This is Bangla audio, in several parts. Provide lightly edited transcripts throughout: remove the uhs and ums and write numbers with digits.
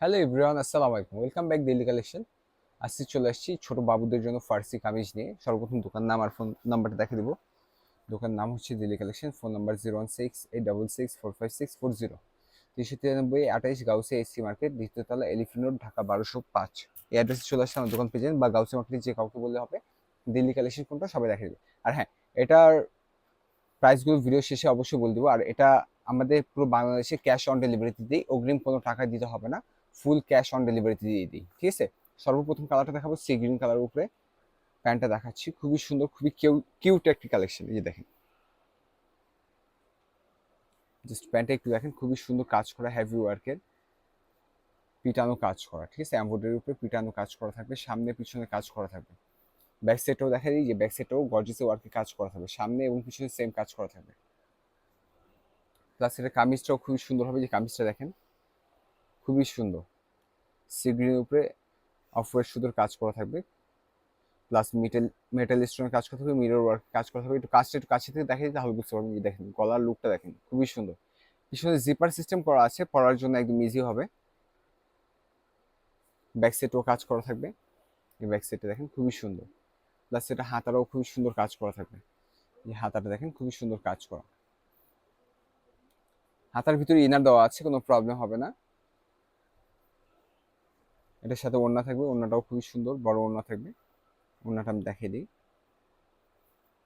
হ্যালো এভরিওয়ান, আসসালামু আলাইকুম। Welcome back daily collection. আজকে চলে আসছি ছোট বাবুদের জন্য ফার্সি কামিজ নিয়ে। সর্বপ্রথম দোকান নাম আর ফোন নাম্বারটা দেখে দিব। দোকান নাম হচ্ছে daily collection, phone number 016-866-45640, 393 28 Gausia AC market, দ্বিতীয় তলা, এলিফ্যান্ট রোড, ঢাকা 1205। এই অ্যাড্রেসে চলে আসলে আমার দোকান পেয়ে বা গাউসিয়া মার্কেটে যে কাউকে বললে হবে ডেইলি কালেকশন কোনটা, সবাই দেখে দেবে। আর হ্যাঁ, এটার প্রাইসগুলো ভিডিও শেষে অবশ্যই বলে দেবো। আর এটা আমাদের পুরো বাংলাদেশে ক্যাশ অন ডেলিভারিতে দিই, অগ্রিম কোনো টাকা দিতে হবে না, ফুল ক্যাশ অন ডেলিভারিতে দিয়ে দিই। ঠিক আছে, সর্বপ্রথম কালারটা দেখাবো সি গ্রিন কালার উপরে। প্যান্টটা দেখাচ্ছি, খুবই সুন্দর, খুবই কিউট একটি কালেকশন। এই যে দেখেন, জাস্ট প্যান্টটা একটু দেখেন, খুবই সুন্দর কাজ করা, হেভি ওয়ার্কের পিটানো কাজ করা। ঠিক আছে, এমব্রয়ডারির উপরে পিটানো কাজ করা থাকবে, সামনে পিছনে কাজ করা থাকবে। ব্যাক সাইডটাও দেখা দিই, যে ব্যাক সাইডটাও গর্জিয়াস ওয়ার্কে কাজ করা থাকবে, সামনে এবং পিছনে সেম কাজ করা থাকবে। প্লাস এটা কামিজটাও খুবই সুন্দর হবে, যে কামিজটা দেখেন খুবই সুন্দর, সি গ্রিনের উপরে অফ হোয়াইট সুন্দর কাজ করা থাকবে, প্লাস মেটাল স্টোনের কাজ করা থাকবে, মিরর ওয়ার্ক কাজ করা থাকবে। একটু কাছে থেকে দেখে দিই তাহলে বুঝতে পারবেন। যে দেখেন গলার লুকটা দেখেন, খুবই সুন্দর। পিছনে জিপার সিস্টেম করা আছে, পরার জন্য একদম ইজি হবে। ব্যাক সাইডেও কাজ করা থাকবে, এই ব্যাক সাইডটা দেখেন খুবই সুন্দর। প্লাস এটা হাতারাও খুবই সুন্দর কাজ করা থাকবে, এই হাতাটা দেখেন খুবই সুন্দর কাজ করা। হাতার ভিতরে ইনার দেওয়া আছে, কোনো প্রবলেম হবে না। এটার সাথে ওড়না থাকবে, ওড়নাটাও খুবই সুন্দর, বড় ওড়না থাকবে। ওড়নাটা আমি দেখিয়ে দিই,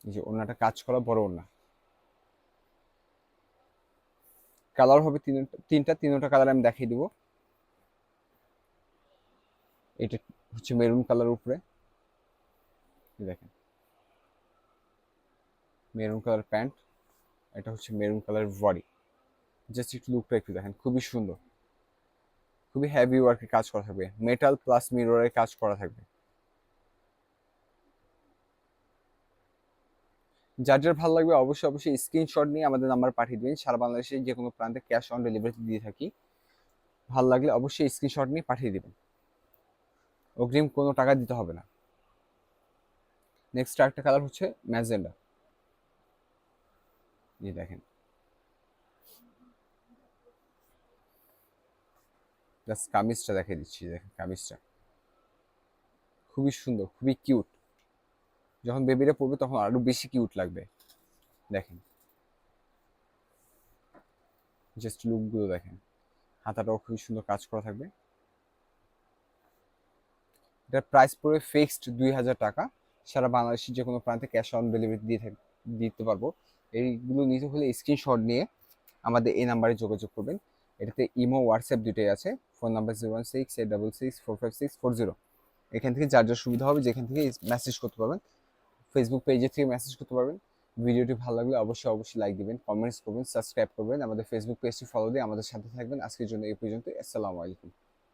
এই যে ওড়নাটা কাজ করা বড় ওড়না। কালার হবে তিনটা কালার আমি দেখিয়ে দিব। এটা হচ্ছে মেরুন কালার উপরে, দেখেন মেরুন কালার প্যান্ট, এটা হচ্ছে মেরুন কালার বডি। জাস্ট একটু লুকটা একটু দেখেন, খুবই সুন্দর, খুবই হেভি ওয়ার্কের কাজ করা থাকবে, মেটাল প্লাস মিররের কাজ করা থাকবে। যার যার ভালো লাগবে অবশ্যই অবশ্যই স্ক্রিনশট নিয়ে আমাদের নাম্বার পাঠিয়ে দিবেন। সারা বাংলাদেশে যে কোনো প্রান্তে ক্যাশ অন ডেলিভারি দিয়ে থাকি। ভালো লাগলে অবশ্যই স্ক্রিনশট নিয়ে পাঠিয়ে দিবেন, অগ্রিম কোনো টাকা দিতে হবে না। নেক্সট আরেকটা কালার হচ্ছে ম্যাজেন্ডা, এই দেখেন, জাস্ট কামিজটা দেখে দিচ্ছি, দেখেন কামিজটা খুবই সুন্দর, খুবই কিউট। যখন বেবিরা পড়বে তখন আরো বেশি কিউট লাগবে। দেখেন জাস্ট লুকগুলো দেখেন, হাতাটাও খুবই সুন্দর কাজ করা থাকবে। এটার প্রাইস পড়বে ফিক্সড 2000 টাকা। সারা বাংলাদেশের যে কোনো প্রান্তে ক্যাশ অন ডেলিভারি দিতে পারবো। এইগুলো নিতে হলে স্ক্রিনশট নিয়ে আমাদের এই নাম্বারে যোগাযোগ করবেন। এটাতে ইমো হোয়াটসঅ্যাপ দুটোই আছে। Phone number 016-866-45640। এখান থেকে যার যার সুবিধা হবে যেখান থেকে মেসেজ করতে পারবেন। ফেসবুক পেজে থেকে মেসেজ করতে পারবেন। ভিডিওটি ভালো লাগলে অবশ্যই অবশ্যই লাইক দিবেন, কমেন্টস করবেন, সাবস্ক্রাইব করবেন, আমাদের ফেসবুক পেজটি ফলো দিয়ে আমাদের সাথে থাকবেন। আজকের জন্য এই পর্যন্ত। আসসালামু আলাইকুম।